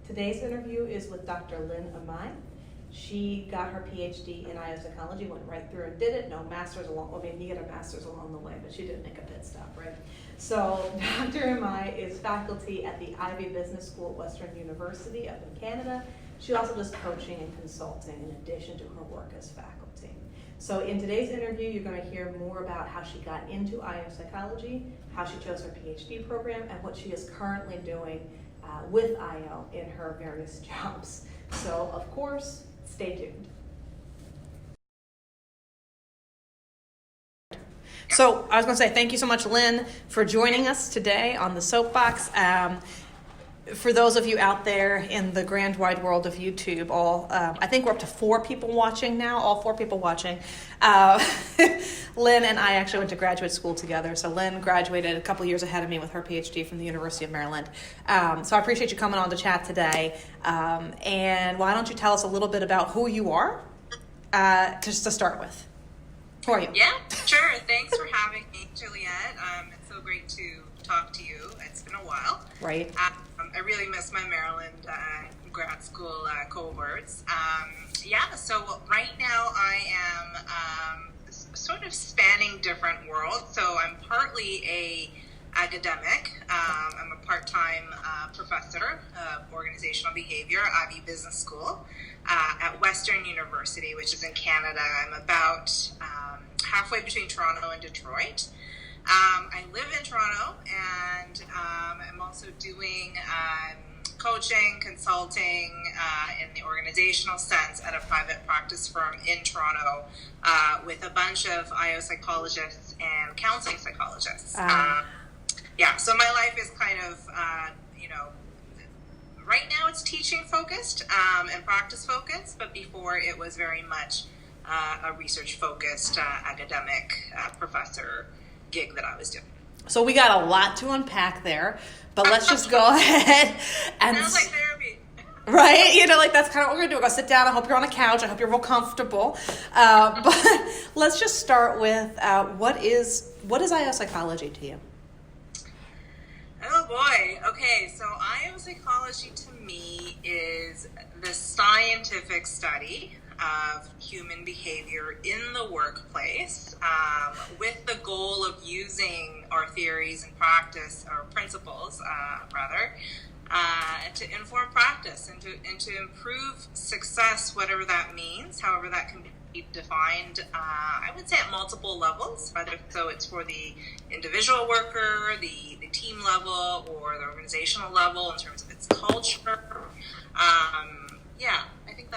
Today's interview is with Dr. Lynn Imai. She got her PhD in IO psychology, went right through and did it. No master's along, I mean, you get a master's along the way, but she didn't make a pit stop, right? So Dr. Imai is faculty at the Ivy Business School at Western University up in Canada. She also does coaching and consulting in addition to her work as faculty. So in today's interview, you're going to hear more about how she got into IO psychology, how she chose her PhD program, and what she is currently doing with IO in her various jobs. So, of course, stay tuned. So I was going to say thank you so much, Lynn, for joining us today on the Soapbox. For those of you out there in the grand wide world of YouTube, I think we're up to 4 people watching now, all 4 people watching. Lynn and I actually went to graduate school together. So Lynn graduated a couple years ahead of me with her PhD from the University of Maryland. So I appreciate you coming on to chat today. And why don't you tell us a little bit about who you are, just to start with. Who are you? Yeah, sure. Thanks for having me, Juliet. It's so great to talk to you. It's been a while. Right. I really miss my Maryland grad school cohorts. So right now I am sort of spanning different worlds. So I'm partly a academic. I'm a part-time professor of organizational behavior at Ivy Business School at Western University, which is in Canada. I'm about halfway between Toronto and Detroit. I live in Toronto, and I'm also doing coaching, consulting in the organizational sense at a private practice firm in Toronto with a bunch of IO psychologists and counseling psychologists. So my life is kind of, right now it's teaching focused and practice focused, but before it was very much a research focused academic professor gig that I was doing. So we got a lot to unpack there, but let's just go ahead and... Sounds like therapy. Right? That's kind of what we're going to do. We're going to sit down. I hope you're on a couch. I hope you're real comfortable. But let's just start with what is IO psychology to you? Oh boy. Okay, so IO psychology to me is the scientific study of human behavior in the workplace with the goal of using our theories and practice, or principles to inform practice and to improve success, whatever that means, however that can be defined, I would say at multiple levels, whether so it's for the individual worker, the team level, or the organizational level in terms of its culture. I think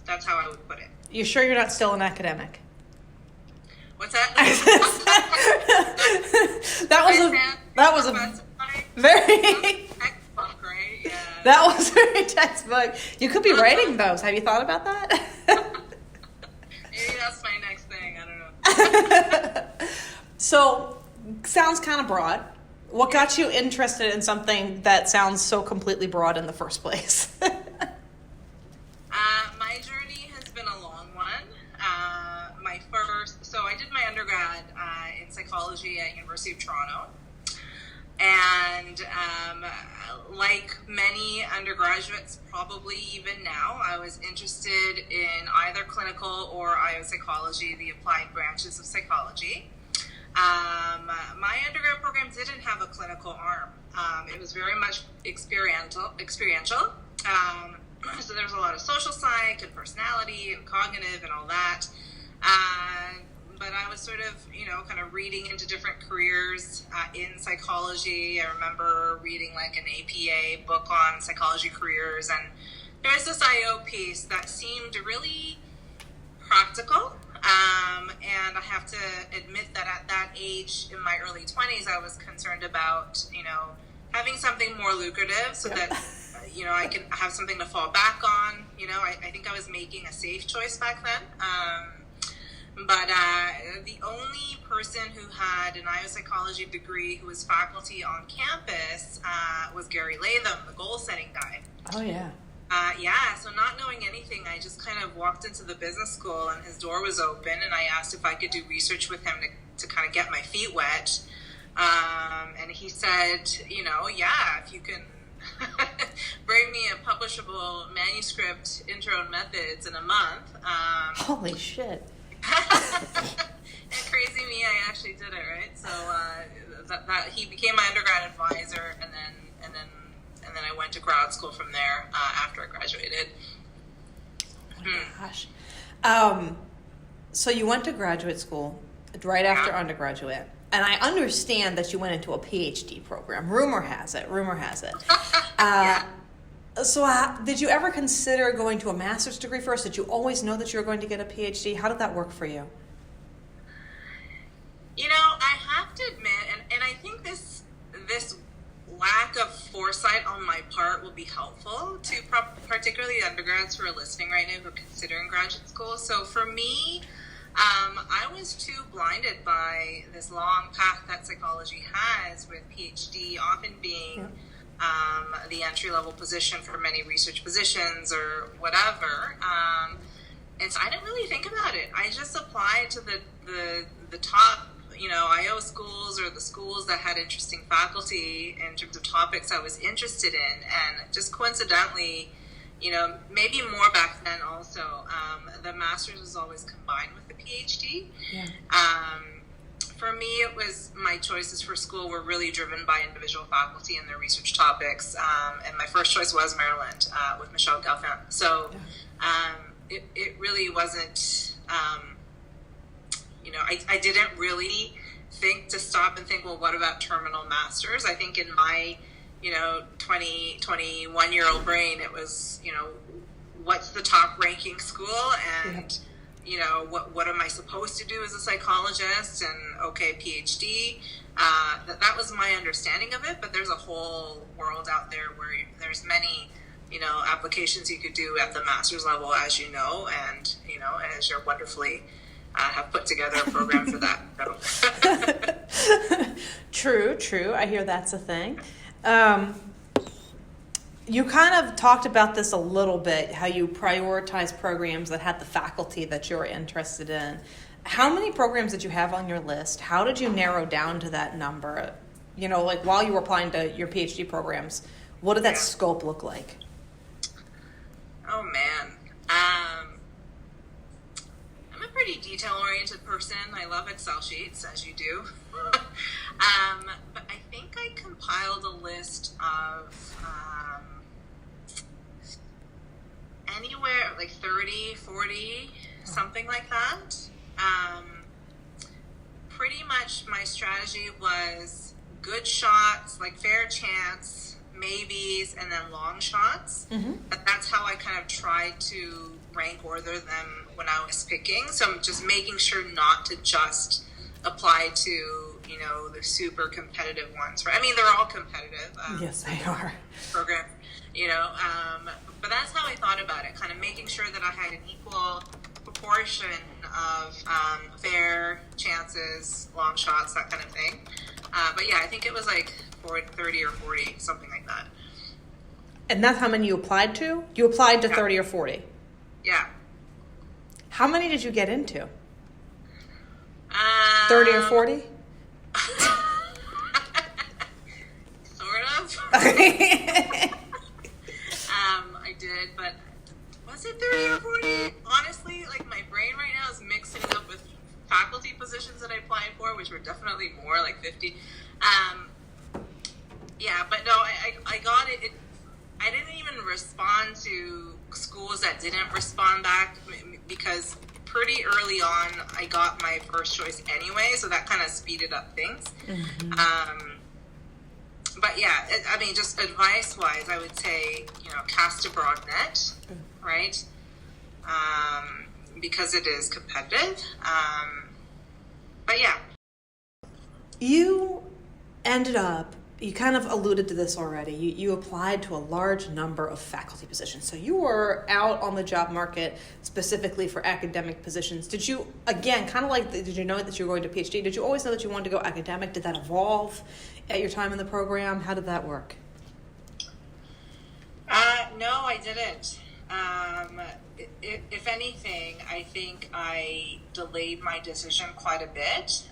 that's how I would put it. You sure you're not still an academic? What's that? that was a very textbook, right? Yeah. That was very textbook. You could be writing those. Have you thought about that? Maybe that's my next thing. I don't know. So, sounds kind of broad. What got you interested in something that sounds so completely broad in the first place? My journey has been a long one. So I did my undergrad in psychology at University of Toronto. And like many undergraduates, probably even now, I was interested in either clinical or IO psychology, the applied branches of psychology. My undergrad program didn't have a clinical arm. It was very much experiential. So there was a lot of social psych and personality and cognitive and all that. But I was sort of, kind of reading into different careers in psychology. I remember reading like an APA book on psychology careers, and there was this IO piece that seemed really practical. And I have to admit that at that age, in my early 20s, I was concerned about, having something more lucrative so that, I could have something to fall back on. I think I was making a safe choice back then. But the only person who had an IO psychology degree who was faculty on campus was Gary Latham, the goal-setting guy. Oh, yeah. So not knowing anything, I just kind of walked into the business school and his door was open, and I asked if I could do research with him to kind of get my feet wet. And he said, if you can bring me a publishable manuscript intro and methods in a month. Holy shit. And crazy me, I actually did it, right? So that he became my undergrad advisor, and then I went to grad school from there after I graduated. Oh my gosh. So you went to graduate school right after undergraduate, and I understand that you went into a PhD program. Rumor has it. Yeah. So did you ever consider going to a master's degree first? Did you always know that you were going to get a PhD? How did that work for you? You know, I have to admit, and I think this lack of foresight on my part will be helpful to particularly undergrads who are listening right now who are considering graduate school. So for me, I was too blinded by this long path that psychology has, with PhD often being the entry-level position for many research positions or whatever. And so I didn't really think about it. I just applied to the top, IO schools, or the schools that had interesting faculty in terms of topics I was interested in. And just coincidentally, maybe more back then also, the master's was always combined with the PhD. Yeah. For me, it was my choices for school were really driven by individual faculty and their research topics. And my first choice was Maryland with Michelle Galfin. So it really wasn't, I didn't really think to stop and think, well, what about terminal masters? I think in my, 21-year-old brain, it was, what's the top ranking school, and what am I supposed to do as a psychologist, and okay, PhD. That was my understanding of it, but there's a whole world out there where there's many applications you could do at the master's level, as you know, and as you're wonderfully have put together a program for that. So. True. I hear that's a thing. You kind of talked about this a little bit, how you prioritize programs that had the faculty that you're interested in. How many programs did you have on your list? How did you narrow down to that number? Like while you were applying to your PhD programs, what did that scope look like? Oh, man. I'm a pretty detail-oriented person. I love Excel sheets, as you do. But I think I compiled a list of anywhere like 30, 40, something like that. Pretty much my strategy was good shots, like fair chance, maybes, and then long shots. Mm-hmm. But that's how I kind of tried to rank order them when I was picking. So I'm just making sure not to just apply to, the super competitive ones. Right? I mean, they're all competitive. Yes, they are. Program, but that's how I thought about it, kind of making sure that I had an equal proportion of fair chances, long shots, that kind of thing. But yeah, I think it was like 30 or 40, something like that. And that's how many you applied to? You applied to 30 or 40? Yeah. How many did you get into? 30 or 40? Sort of. I did, but was it 30 or 40? Honestly, like my brain right now is mixing up with faculty positions that I applied for, which were definitely more, like 50. Yeah, but no, I got it. I didn't even respond to schools that didn't respond back, because pretty early on I got my first choice anyway, so that kind of speeded up things. Mm-hmm. But yeah, just advice-wise, I would say, cast a broad net, right? Because it is competitive. But yeah. You ended up, you kind of alluded to this already, you applied to a large number of faculty positions. So you were out on the job market specifically for academic positions. Did you, again, kind of like, did you know that you were going to PhD? Did you always know that you wanted to go academic? Did that evolve at your time in the program? How did that work? No, I didn't. If anything, I think I delayed my decision quite a bit.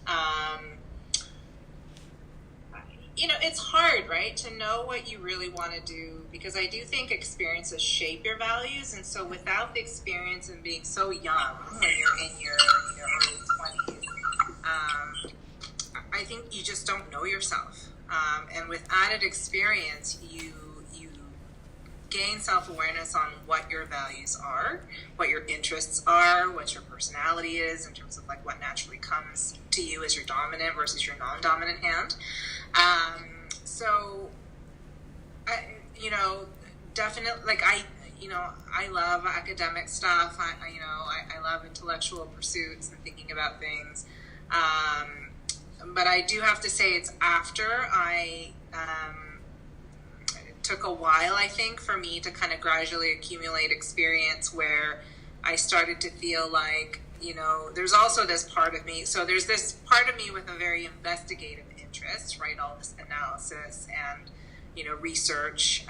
it's hard, right, to know what you really want to do, because I do think experiences shape your values. And so without the experience and being so young when you're in your early 20s, I think you just don't know yourself. And with added experience, you gain self-awareness on what your values are, what your interests are, what your personality is in terms of like what naturally comes to you as your dominant versus your non-dominant hand. So definitely, like I love academic stuff. I love intellectual pursuits and thinking about things. But I do have to say it's after it took a while, I think, for me to kind of gradually accumulate experience where I started to feel like, there's also this part of me. So there's this part of me with a very investigative interest, right? All this analysis and, research,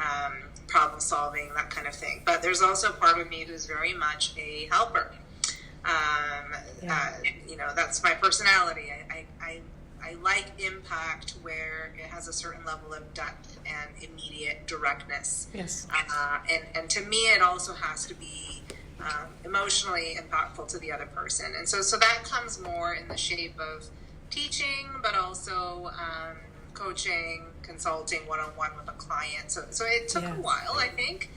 problem solving, that kind of thing. But there's also part of me that is very much a helper. That's my personality. I like impact where it has a certain level of depth and immediate directness. Yes. And to me, it also has to be emotionally impactful to the other person. And so that comes more in the shape of teaching, but also coaching, consulting one-on-one with a client. So it took a while, I think.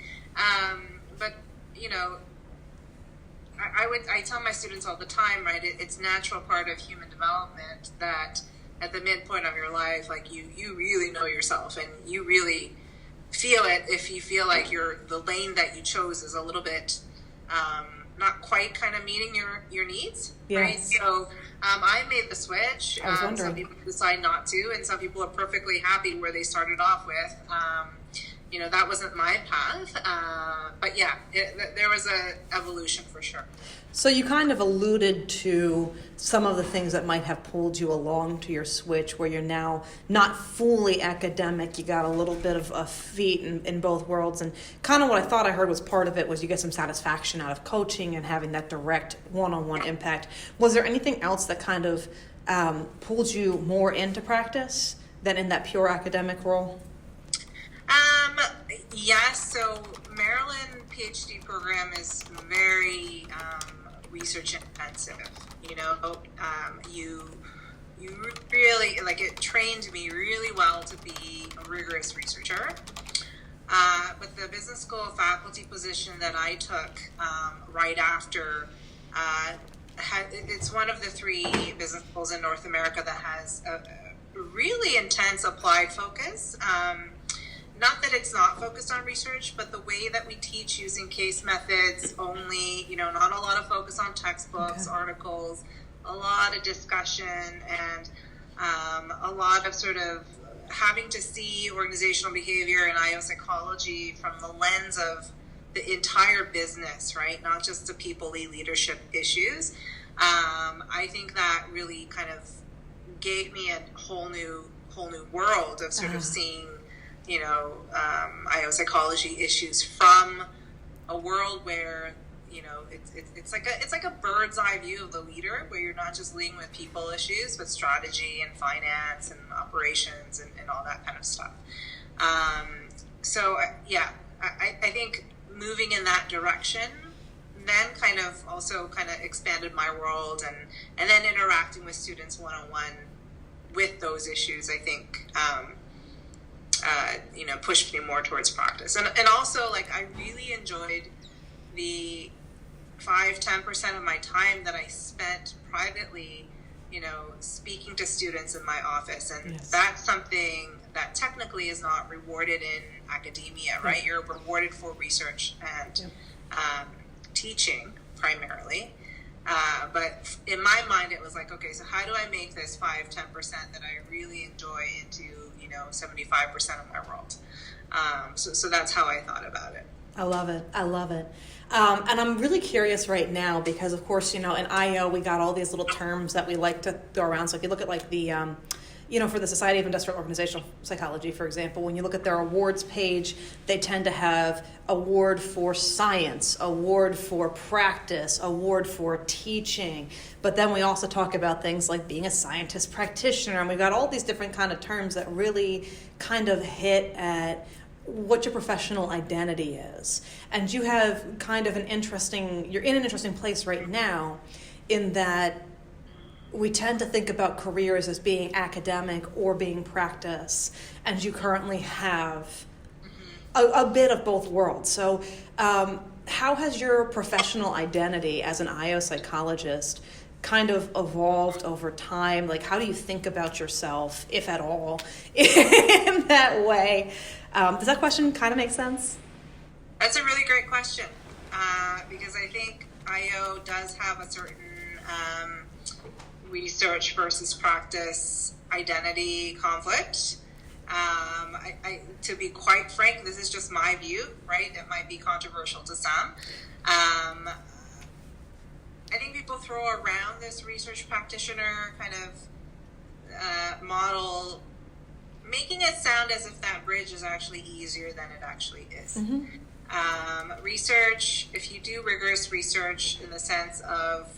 But, I tell my students all the time, right, it's a natural part of human development that at the midpoint of your life, like you really know yourself and you really feel it if you feel like the lane that you chose is a little bit not quite kind of meeting your needs, right? So I made the switch. Some people decide not to, and some people are perfectly happy where they started off with. That wasn't my path, but there was a evolution for sure. So you kind of alluded to some of the things that might have pulled you along to your switch, where you're now not fully academic. You got a little bit of a feet in both worlds, and kind of what I thought I heard was part of it was you get some satisfaction out of coaching and having that direct one-on-one impact. Was there anything else that kind of pulled you more into practice than in that pure academic role? Yes. So Maryland PhD program is very research intensive. You really, like, it trained me really well to be a rigorous researcher. But the business school faculty position that I took right after, it's one of the 3 business schools in North America that has a really intense applied focus. Not that it's not focused on research, but the way that we teach using case methods only, not a lot of focus on textbooks, articles, a lot of discussion, and a lot of sort of having to see organizational behavior and IO psychology from the lens of the entire business, right? Not just the people-y leadership issues. I think that really kind of gave me a whole new world of sort of seeing IO psychology issues from a world where it's like a bird's eye view of the leader, where you're not just leading with people issues, but strategy and finance and operations and all that kind of stuff. I think moving in that direction then kind of expanded my world, and then interacting with students one-on-one with those issues, I think pushed me more towards practice. And also, like, I really enjoyed the 5-10% of my time that I spent privately, speaking to students in my office. And that's something that technically is not rewarded in academia, right? You're rewarded for research and teaching primarily. But in my mind, it was like, okay, so how do I make this 5-10% that I really enjoy into 75% of my world? So that's how I thought about it. I love it. And I'm really curious right now because, of course, in IO, we got all these little terms that we like to throw around. So if you look at like the for the Society of Industrial Organizational Psychology, for example, when you look at their awards page, they tend to have award for science, award for practice, award for teaching. But then we also talk about things like being a scientist practitioner, and we've got all these different kind of terms that really kind of hit at what your professional identity is. And you have kind of you're in an interesting place right now in that we tend to think about careers as being academic or being practice, and you currently have a bit of both worlds. So how has your professional identity as an IO psychologist kind of evolved over time? Like, how do you think about yourself, if at all, in that way? Does that question kind of make sense? That's a really great question, because I think IO does have a certain research versus practice identity conflict. To be quite frank, this is just my view, right? It might be controversial to some. I think people throw around this research practitioner kind of model, making it sound as if that bridge is actually easier than it actually is. Research, if you do rigorous research in the sense of,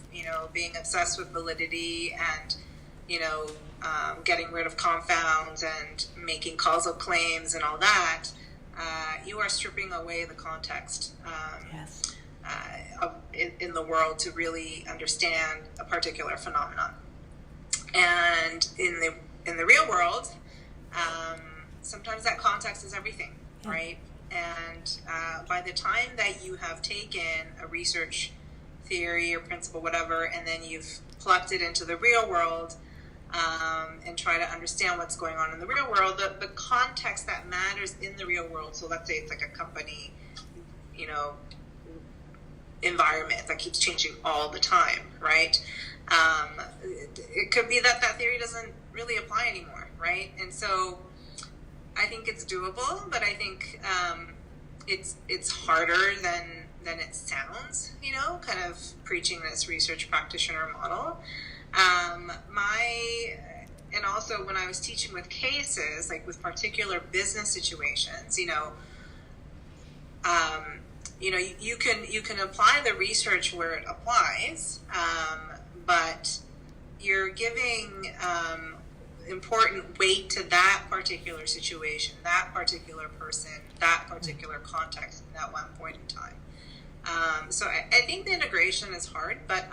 being obsessed with validity and, getting rid of confounds and making causal claims and all that, you are stripping away the context in the world to really understand a particular phenomenon. And in the real world, sometimes that context is everything, right? And by the time that you have taken a research theory or principle, whatever, and then you've plucked it into the real world and try to understand what's going on in the real world, the context that matters in the real world, so let's say it's like a company, environment that keeps changing all the time, right? It could be that theory doesn't really apply anymore, right? And so I think it's doable, but I think it's harder than it sounds, kind of preaching this research practitioner model. And also when I was teaching with cases, like with particular business situations, you can apply the research where it applies, but you're giving important weight to that particular situation, that particular person, that particular context in that one point in time. So I think the integration is hard, but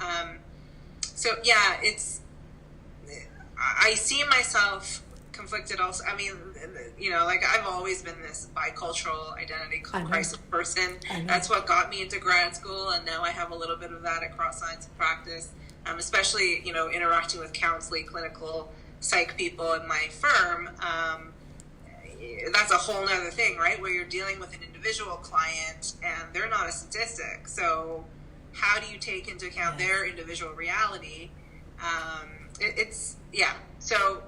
I see myself conflicted also. I mean, I've always been this bicultural identity crisis person. That's what got me into grad school, and now I have a little bit of that across science and practice, especially, interacting with counseling, clinical psych people in my firm. That's a whole nother thing, right? Where you're dealing with an individual client and they're not a statistic. So how do you take into account their individual reality? So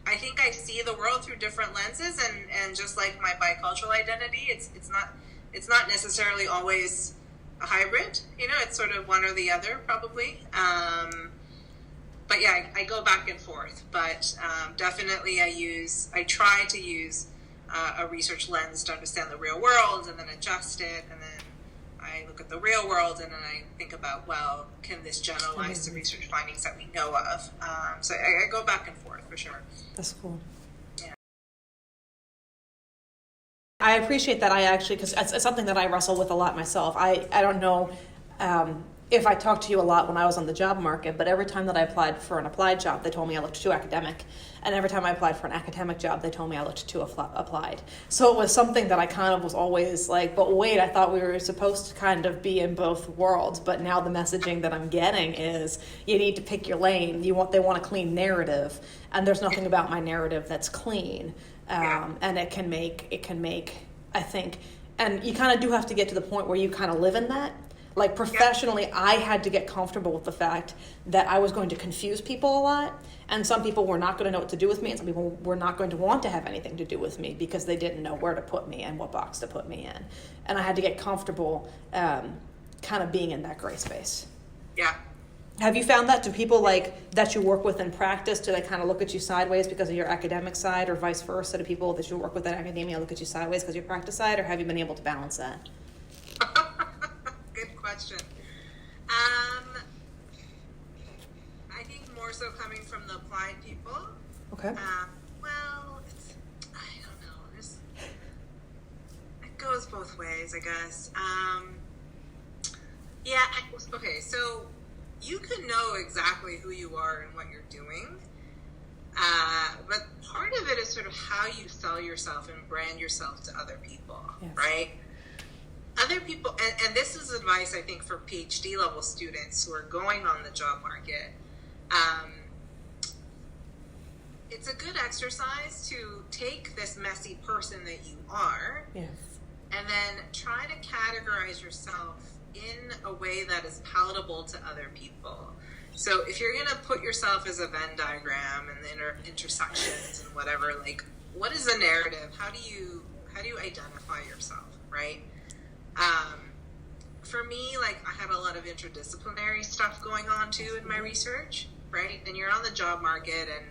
I think I see the world through different lenses, and just like my bicultural identity, it's not necessarily always a hybrid, it's sort of one or the other probably. But yeah, I go back and forth, but definitely I try to use a research lens to understand the real world, and then adjust it, and then I look at the real world, and then I think about, well, can this generalize to research findings that we know of? So I go back and forth for sure. That's cool. Yeah. I appreciate that. I actually, because it's something that I wrestle with a lot myself. I don't know if I talked to you a lot when I was on the job market, but every time that I applied for an applied job, they told me I looked too academic. And every time I applied for an academic job, they told me I looked too applied. So it was something that I kind of was always like, but wait, I thought we were supposed to kind of be in both worlds. But now the messaging that I'm getting is you need to pick your lane. They want a clean narrative. And there's nothing about my narrative that's clean. And it can make, I think, and you kind of do have to get to the point where you kind of live in that. Like professionally, I had to get comfortable with the fact that I was going to confuse people a lot, and some people were not going to know what to do with me, and some people were not going to want to have anything to do with me because they didn't know where to put me and what box to put me in. And I had to get comfortable kind of being in that gray space. Yeah. Have you found that? Do people like that you work with in practice, do they kind of look at you sideways because of your academic side, or vice versa? Do people that you work with in academia look at you sideways because of your practice side, or have you been able to balance that? Good question. I think more so coming from the applied people. Okay. Well, I don't know. It goes both ways, I guess. Okay, so you can know exactly who you are and what you're doing, but part of it is sort of how you sell yourself and brand yourself to other people, yes. Right? Other people, and this is advice I think for PhD level students who are going on the job market. It's a good exercise to take this messy person that you are, yes, and then try to categorize yourself in a way that is palatable to other people. So if you're going to put yourself as a Venn diagram and the intersections and whatever, like, what is the narrative? How do you identify yourself, right? For me, like, I had a lot of interdisciplinary stuff going on too in my research, right? And you're on the job market, and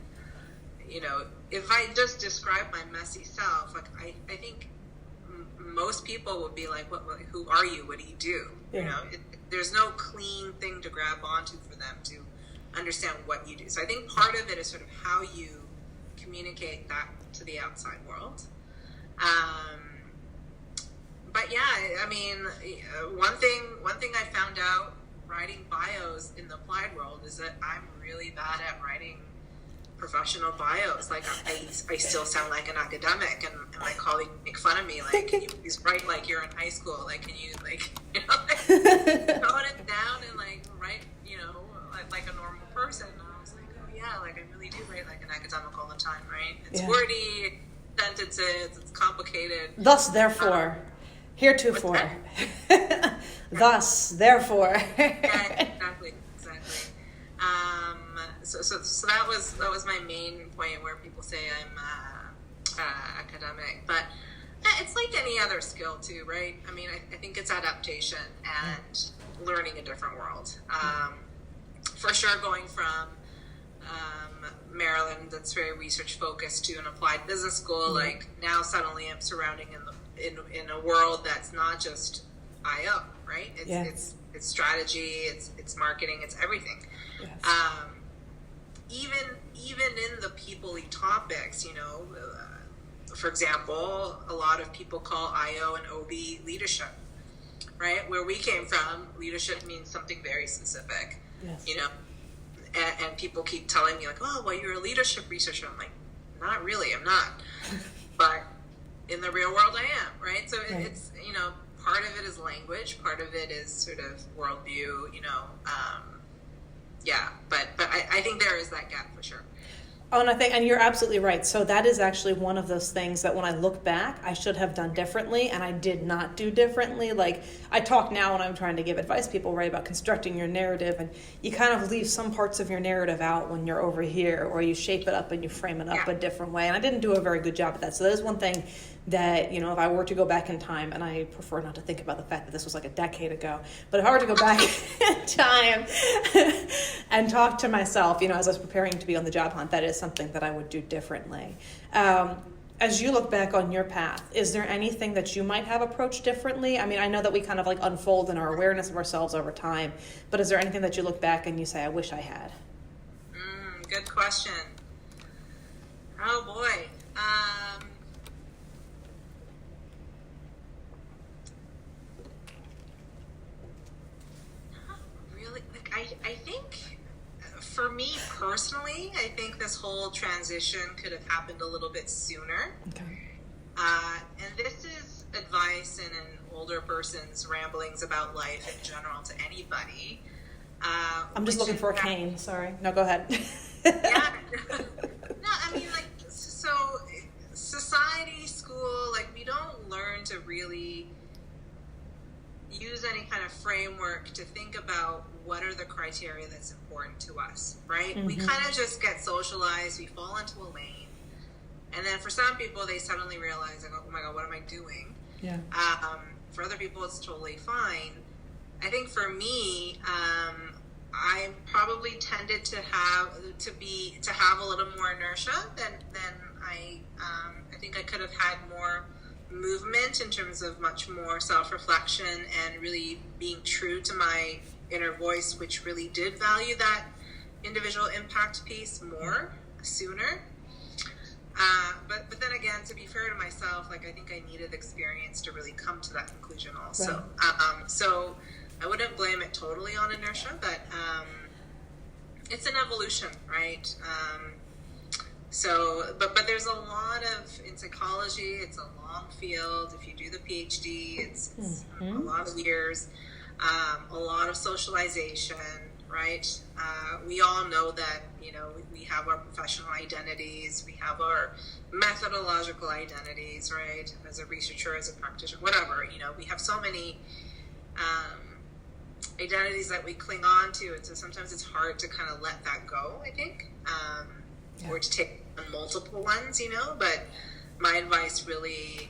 you know, if I just describe my messy self, like I think most people would be like, who are you? What do you do? Yeah. You know, there's no clean thing to grab onto for them to understand what you do. So I think part of it is sort of how you communicate that to the outside world. But yeah, I mean, one thing I found out writing bios in the applied world is that I'm really bad at writing professional bios. Like, I still sound like an academic, and my colleagues make fun of me, like, can you please write like you're in high school, like, can you, like, you know, like, tone it down and like write, you know, like a normal person. And I was like, oh yeah, like, I really do write like an academic all the time, right? It's wordy, sentences, it's complicated. Thus, therefore, heretofore. Thus, therefore. Yeah, exactly. So that was my main point, where people say I'm academic, but it's like any other skill too, right? I mean, I think it's adaptation and learning a different world. For sure, going from Maryland, that's very research focused, to an applied business school, like, now suddenly I'm surrounding in a world that's not just IO, right? It's strategy, it's marketing, it's everything. Yes. Even in the people-y topics, you know, for example, a lot of people call IO and OB leadership, right? Where we came from, leadership means something very specific, yes. You know, and people keep telling me, like, oh, well, you're a leadership researcher. I'm like, not really, I'm not. But in the real world, I am, right? So right. It's, you know, part of it is language, part of it is sort of worldview, you know, but I think there is that gap for sure. Oh, and you're absolutely right. So that is actually one of those things that when I look back, I should have done differently, and I did not do differently. Like, I talk now when I'm trying to give advice, people write about constructing your narrative, and you kind of leave some parts of your narrative out when you're over here, or you shape it up and you frame it up a different way. And I didn't do a very good job at that. So that is one thing that, you know, if I were to go back in time, and I prefer not to think about the fact that this was like a decade ago, but if I were to go back in time and talk to myself, you know, as I was preparing to be on the job hunt, that is something that I would do differently. As you look back on your path, is there anything that you might have approached differently? I mean, I know that we kind of like unfold in our awareness of ourselves over time, but is there anything that you look back and you say, I wish I had? Good question. Oh boy. I think for me personally, I think this whole transition could have happened a little bit sooner. Okay. And this is advice in an older person's ramblings about life in general to anybody. I'm just looking for a cane. Sorry. No, go ahead. Yeah. No, I mean, like, so society, school, like, we don't learn to really use any kind of framework to think about what are the criteria that's important to us, right? Mm-hmm. We kind of just get socialized, we fall into a lane, and then for some people, they suddenly realize, like, oh my God, what am I doing? Yeah. For other people, it's totally fine. I think for me, I probably tended to have a little more inertia than I think I could have had more movement in terms of much more self-reflection and really being true to my inner voice, which really did value that individual impact piece more sooner. But then again, to be fair to myself, like I think I needed experience to really come to that conclusion also. Right. So I wouldn't blame it totally on inertia, but it's an evolution, right? But there's a lot in psychology, it's a long field. If you do the PhD, it's a lot of years, a lot of socialization, right? We all know that, we have our professional identities, we have our methodological identities, right? As a researcher, as a practitioner, whatever, we have so many identities that we cling on to, and so sometimes it's hard to kind of let that go, I think, or to take on multiple ones, but my advice really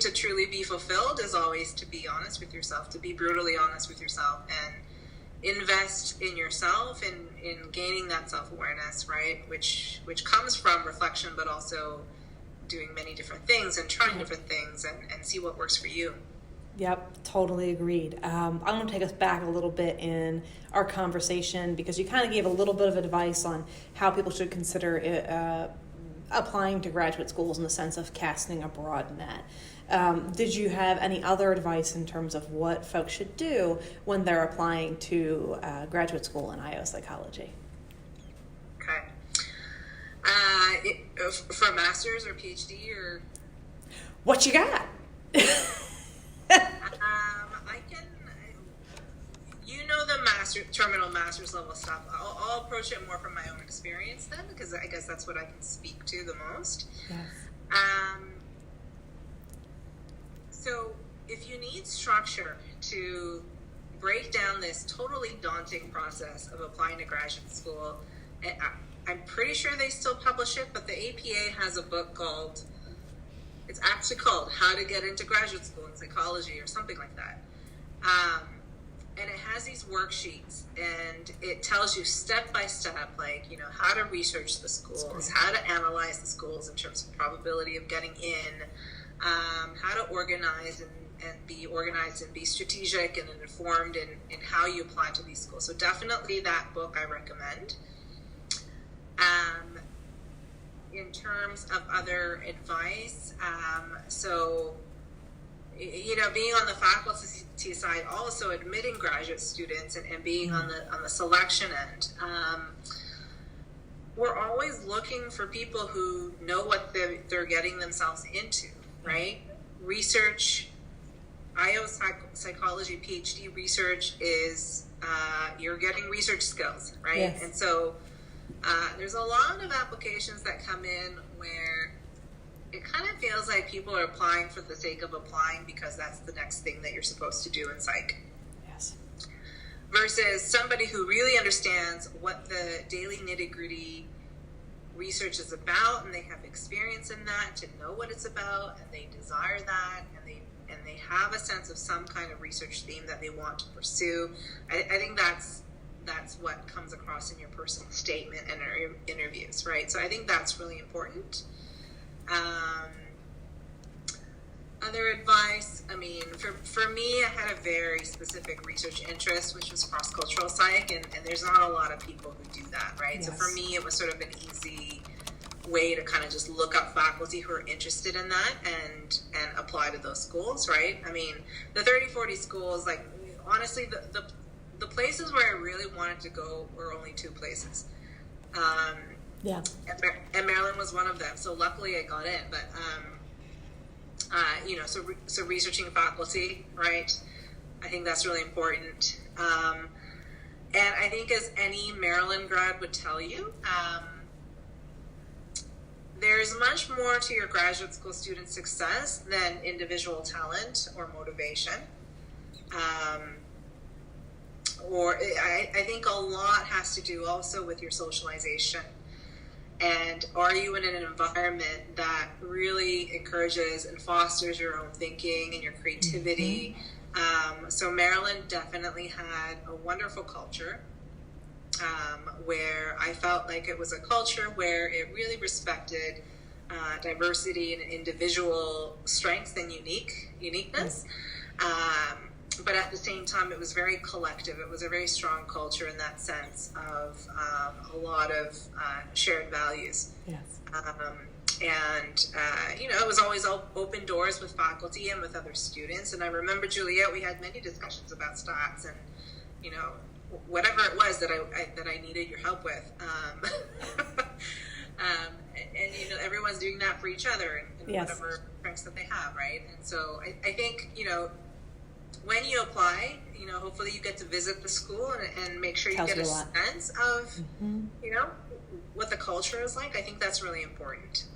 to truly be fulfilled is always to be honest with yourself, to be brutally honest with yourself, and invest in yourself and in gaining that self-awareness, right, which comes from reflection, but also doing many different things and trying different things and see what works for you. Yep, totally agreed. I'm going to take us back a little bit in our conversation, because you kind of gave a little bit of advice on how people should consider applying to graduate schools in the sense of casting a broad net. Did you have any other advice in terms of what folks should do when they're applying to graduate school in IO psychology? Okay. For a master's or PhD or? What you got? I can, the terminal master's level stuff. I'll approach it more from my own experience then, because I guess that's what I can speak to the most. Yes. So if you need structure to break down this totally daunting process of applying to graduate school, I'm pretty sure they still publish it, but the APA has a book it's actually called How to Get into Graduate School in Psychology or something like that. And it has these worksheets, and it tells you step by step, how to research the schools, how to analyze the schools in terms of probability of getting in, how to organize and be organized and be strategic and informed in how you apply to these schools. So definitely that book I recommend. In terms of other advice, being on the faculty side, also admitting graduate students and being on the selection end, we're always looking for people who know what they're getting themselves into, right? Research, IO psychology PhD research is you're getting research skills, right? Yes. And so there's a lot of applications that come in where it kind of feels like people are applying for the sake of applying because that's the next thing that you're supposed to do in psych. Yes. Versus somebody who really understands what the daily nitty-gritty research is about, and they have experience in that to know what it's about, and they desire that, and they have a sense of some kind of research theme that they want to pursue. I think that's what comes across in your personal statement and interviews, right? So I think that's really important. Other advice, for me, I had a very specific research interest, which was cross-cultural psych, and there's not a lot of people who do that, right? Yes. So for me, it was sort of an easy way to kind of just look up faculty who are interested in that and apply to those schools, right? The 30-40 schools, honestly, the places where I really wanted to go were only two places. And Maryland was one of them. So luckily I got in, but, so researching faculty, right? I think that's really important. And I think as any Maryland grad would tell you, there's much more to your graduate school student success than individual talent or motivation. I think a lot has to do also with your socialization. And are you in an environment that really encourages and fosters your own thinking and your creativity? So Maryland definitely had a wonderful culture, where I felt like it was a culture where it really respected diversity and individual strengths and uniqueness. But at the same time, it was very collective. It was a very strong culture in that sense of a lot of shared values. Yes. It was always open doors with faculty and with other students. And I remember, Juliet, we had many discussions about stats and, whatever it was that I needed your help with. Everyone's doing that for each other and yes. whatever strengths that they have, right? And so I think, when you apply, hopefully you get to visit the school and make sure you get a sense of, what the culture is like. I think that's really important.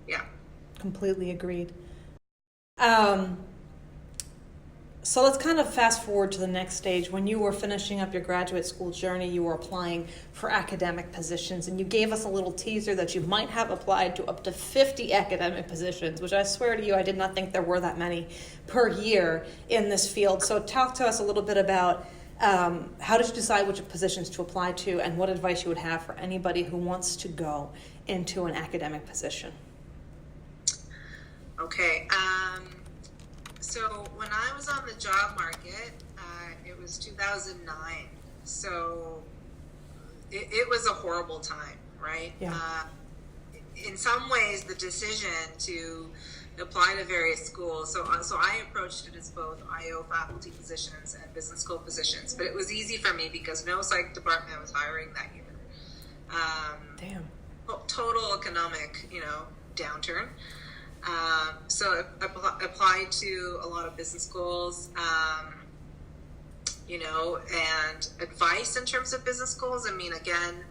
Yeah. Completely agreed. So let's kind of fast forward to the next stage. When you were finishing up your graduate school journey, you were applying for academic positions, and you gave us a little teaser that you might have applied to up to 50 academic positions, which I swear to you, I did not think there were that many per year in this field. So talk to us a little bit about how did you decide which positions to apply to, and what advice you would have for anybody who wants to go into an academic position? Okay. So when I was on the job market, it was 2009. So it was a horrible time, right? Yeah. In some ways, the decision to apply to various schools, so I approached it as both IO faculty positions and business school positions, but it was easy for me because no psych department was hiring that year. Damn. Total economic, downturn. So I applied to a lot of business schools, and advice in terms of business schools. I mean, again,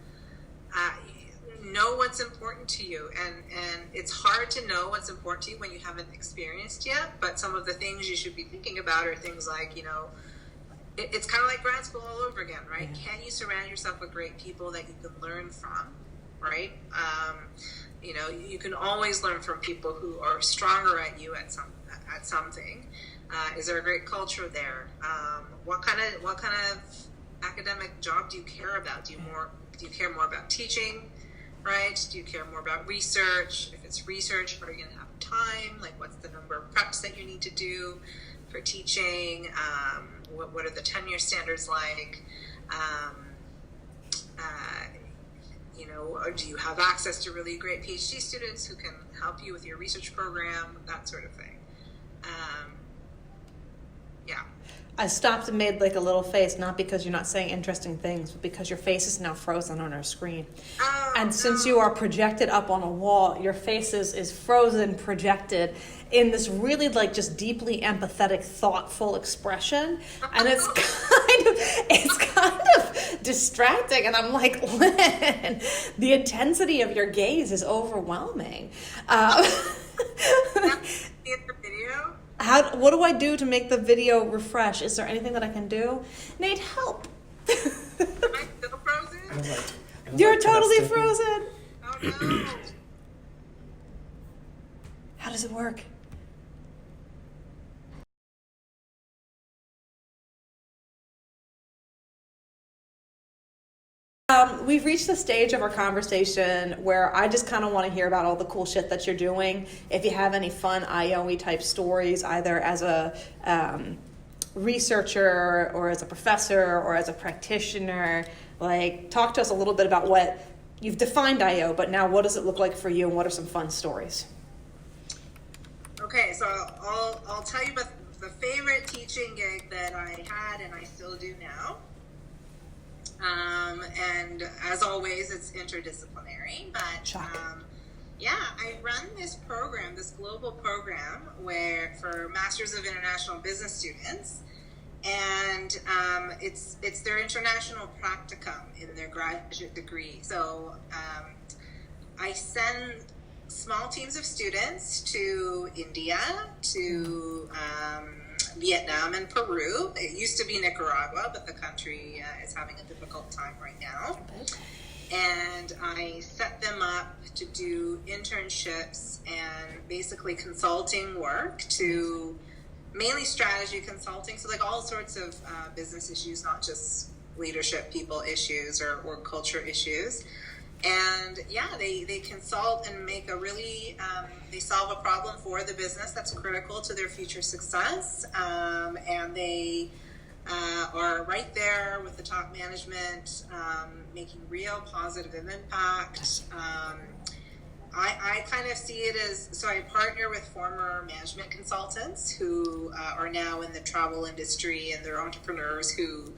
know what's important to you. And it's hard to know what's important to you when you haven't experienced yet. But some of the things you should be thinking about are things like, it's kind of like grad school all over again, right? Yeah. Can you surround yourself with great people that you can learn from, right? You can always learn from people who are stronger at you at something. Is there a great culture there? What kind of academic job do you care about? Do you care more about teaching, right? Do you care more about research? If it's research, are you going to have time? Like, what's the number of preps that you need to do for teaching? What are the tenure standards like? Or do you have access to really great PhD students who can help you with your research program, that sort of thing? Yeah. I stopped and made like a little face, not because you're not saying interesting things, but because your face is now frozen on our screen. And since you are projected up on a wall, your face is frozen, projected in this really like just deeply empathetic, thoughtful expression. And it's kind of distracting. And I'm like, Lynn, the intensity of your gaze is overwhelming. In the video? What do I do to make the video refresh? Is there anything that I can do? Nate, help. Am I still frozen? You're totally frozen. Oh no. How does it work? We've reached the stage of our conversation where I just kind of want to hear about all the cool shit that you're doing. If you have any fun IOE type stories, either as a researcher or as a professor or as a practitioner, like talk to us a little bit about what you've defined IO, but now what does it look like for you and what are some fun stories? Okay, so I'll tell you about the favorite teaching gig that I had and I still do now. And as always, it's interdisciplinary, but I run this program, this global program for Masters of International Business students, and it's their international practicum in their graduate degree. So I send small teams of students to India, to Vietnam and Peru. It used to be Nicaragua, but the country is having a difficult time right now. And I set them up to do internships and basically consulting work to mainly strategy consulting. So like all sorts of business issues, not just leadership, people issues or culture issues. And yeah, they consult and make a really, they solve a problem for the business that's critical to their future success. And they are right there with the top management, making real positive impact. I kind of see it as, so I partner with former management consultants who are now in the travel industry, and they're entrepreneurs who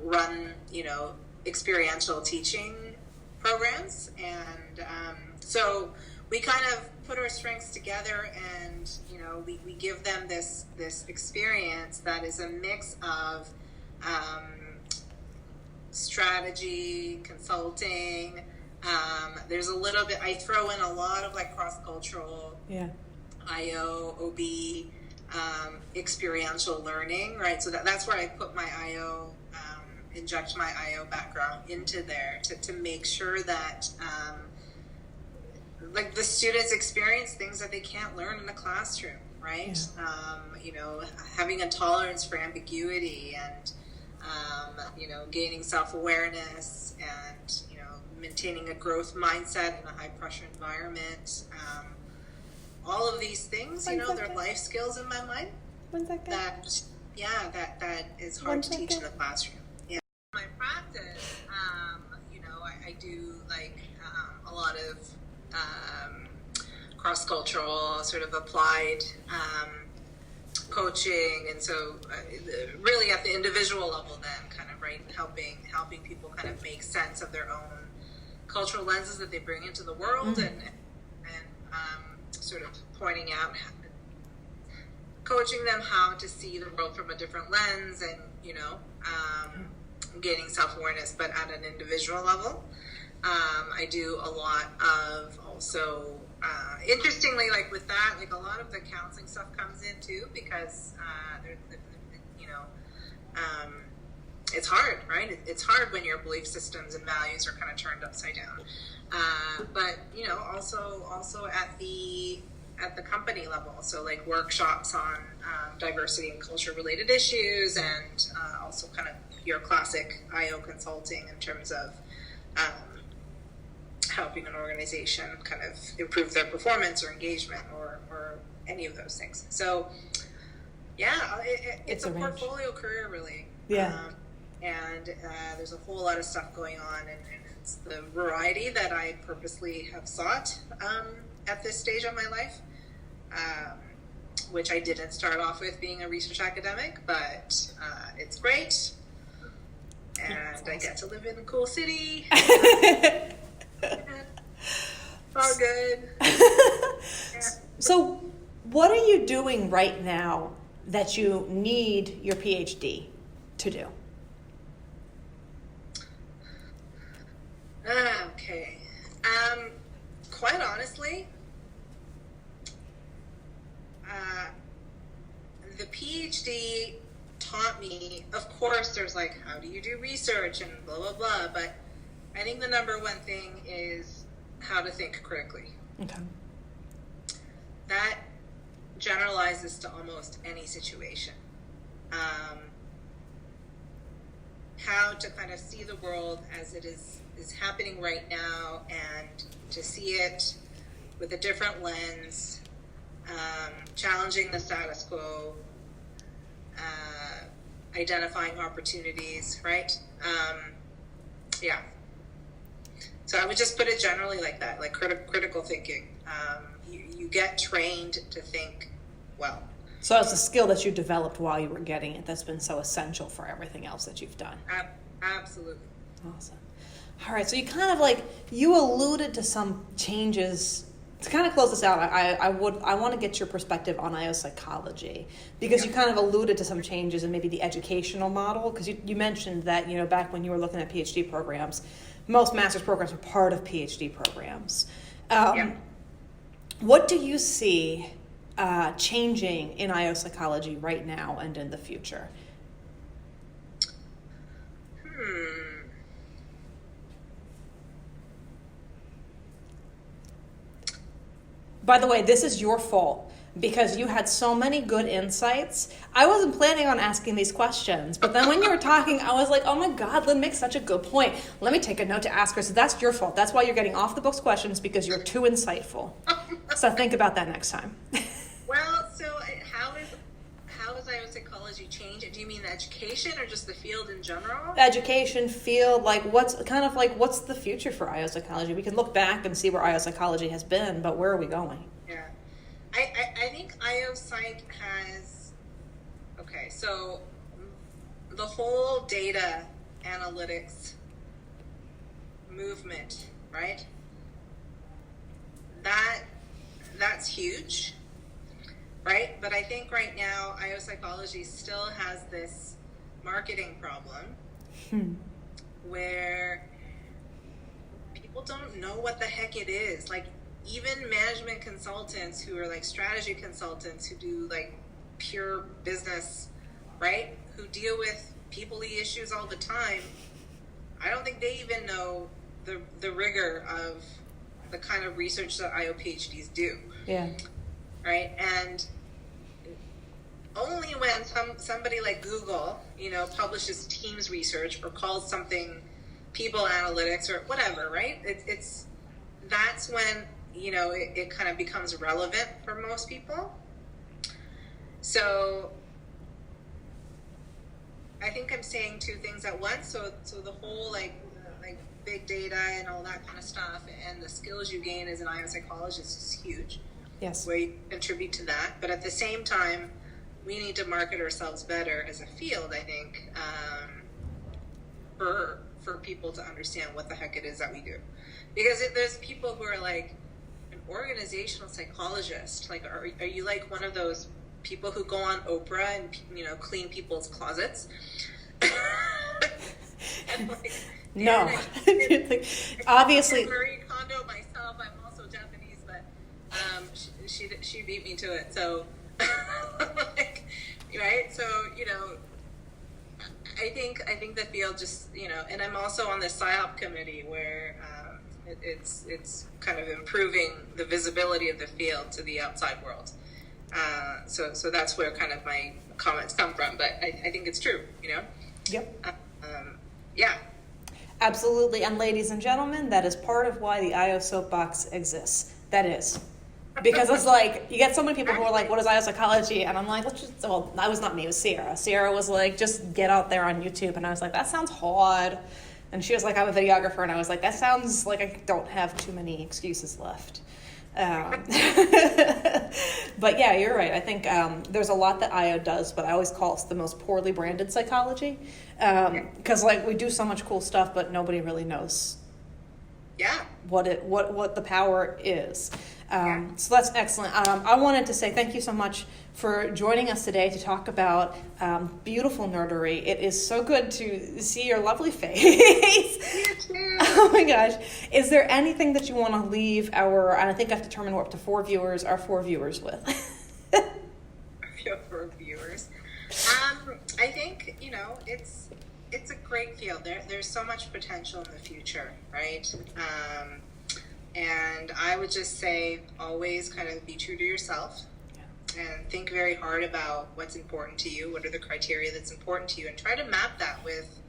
run, experiential teaching programs. And so we kind of put our strengths together, and we give them this experience that is a mix of strategy, consulting. There's a little bit, I throw in a lot of like cross-cultural IO, OB, experiential learning, right? So that's where I put my IO, inject my IO background into there to make sure that like the students experience things that they can't learn in the classroom, right? Having a tolerance for ambiguity and gaining self-awareness and maintaining a growth mindset in a high-pressure environment. All of these things, they're life skills in my mind. 1 second. That is hard to teach in the classroom. Yeah. My practice, I do like a lot of cross-cultural sort of applied coaching, and so really at the individual level then kind of helping people kind of make sense of their own cultural lenses that they bring into the world, and sort of pointing out, coaching them how to see the world from a different lens, and gaining self-awareness, but at an individual level. I do a lot of also, interestingly, like with that, like a lot of the counseling stuff comes in too, because it's hard, right? It's hard when your belief systems and values are kind of turned upside down. But also at the company level, so like workshops on diversity and culture related issues, and also kind of your classic IO consulting in terms of helping an organization kind of improve their performance or engagement or any of those things. So yeah, it's a portfolio career really. Yeah. And there's a whole lot of stuff going on, and it's the variety that I purposely have sought at this stage of my life, which I didn't start off with being a research academic, but it's great, and awesome. I get to live in a cool city. All good. Yeah. So what are you doing right now that you need your PhD to do? Okay. Quite honestly, the PhD taught me, of course, there's like, how do you do research and blah, blah, blah, but I think the number one thing is how to think critically. Okay. That generalizes to almost any situation. How to kind of see the world as it is happening right now, and to see it with a different lens, challenging the status quo, identifying opportunities, right? Yeah. So I would just put it generally like that, like critical thinking. You get trained to think well. So it's a skill that you developed while you were getting it that's been so essential for everything else that you've done. Absolutely. Awesome. All right, so you alluded to some changes. To kind of close this out, I want to get your perspective on IO psychology, because you kind of alluded to some changes in maybe the educational model, because you mentioned that, back when you were looking at PhD programs, most master's programs are part of PhD programs. What do you see changing in IO psychology right now and in the future? By the way, this is your fault. because you had so many good insights. I wasn't planning on asking these questions, but then when you were talking, I was like, oh my God, Lynn makes such a good point. Let me take a note to ask her. So that's your fault. That's why you're getting off the books questions, because you're too insightful. So think about that next time. Well, so how is IO psychology changed? Do you mean the education or just the field in general? Education, field, like what's the future for IO psychology? We can look back and see where IO psychology has been, but where are we going? Yeah. I think IO Psych has, okay, so the whole data analytics movement, right? That's huge, right? But I think right now IO Psychology still has this marketing problem where people don't know what the heck it is. Like, even management consultants who are like strategy consultants who do like pure business, right? Who deal with people-y issues all the time. I don't think they even know the rigor of the kind of research that IO PhDs do. Yeah. Right? And only when somebody like Google, publishes Teams research or calls something people analytics or whatever, right? That's when it kind of becomes relevant for most people. So I think I'm saying two things at once. So the whole like big data and all that kind of stuff and the skills you gain as an IO psychologist is huge. Yes. Where you contribute to that. But at the same time, we need to market ourselves better as a field, I think, for people to understand what the heck it is that we do. Because there's people who are like, an organizational psychologist, like, are you like one of those people who go on Oprah and, clean people's closets? And like, no. Like, obviously. I'm Marie Kondo myself. I'm also Japanese, but she beat me to it. So, like, right? So, I think the field just, and I'm also on the PSYOP committee where it's kind of improving the visibility of the field to the outside world. So that's where kind of my comments come from. But I think it's true, Yep. Yeah. Absolutely. And ladies and gentlemen, that is part of why the IO soapbox exists. That is. Because it's like, you get so many people who are like, what is IO psychology? And I'm like, that was not me, it was Sierra. Sierra was like, just get out there on YouTube. And I was like, that sounds hard. And she was like, I'm a videographer. And I was like, that sounds like I don't have too many excuses left. But yeah, you're right. I think there's a lot that IO does, but I always call it the most poorly branded psychology. Because like we do so much cool stuff, but nobody really knows what the power is. So that's excellent. I wanted to say thank you so much for joining us today to talk about beautiful nerdery. It is so good to see your lovely face. You too. Oh my gosh. Is there anything that you want to leave and I think I've determined we're up to our four viewers with? For viewers. I think, it's a great field. There's so much potential in the future, right? And I would just say always kind of be true to yourself and think very hard about what's important to you, what are the criteria that's important to you, and try to map that with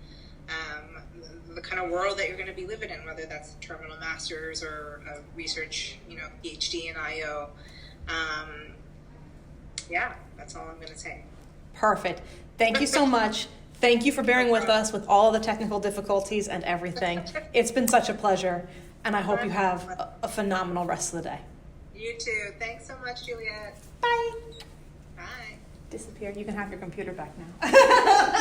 the kind of world that you're going to be living in, whether that's a terminal master's or a research, PhD in IO. That's all I'm going to say. Perfect. Thank you so much. Thank you for bearing with us with all the technical difficulties and everything. It's been such a pleasure, and I hope you have a phenomenal rest of the day. You too. Thanks so much, Juliet. Bye. Bye. Disappeared. You can have your computer back now.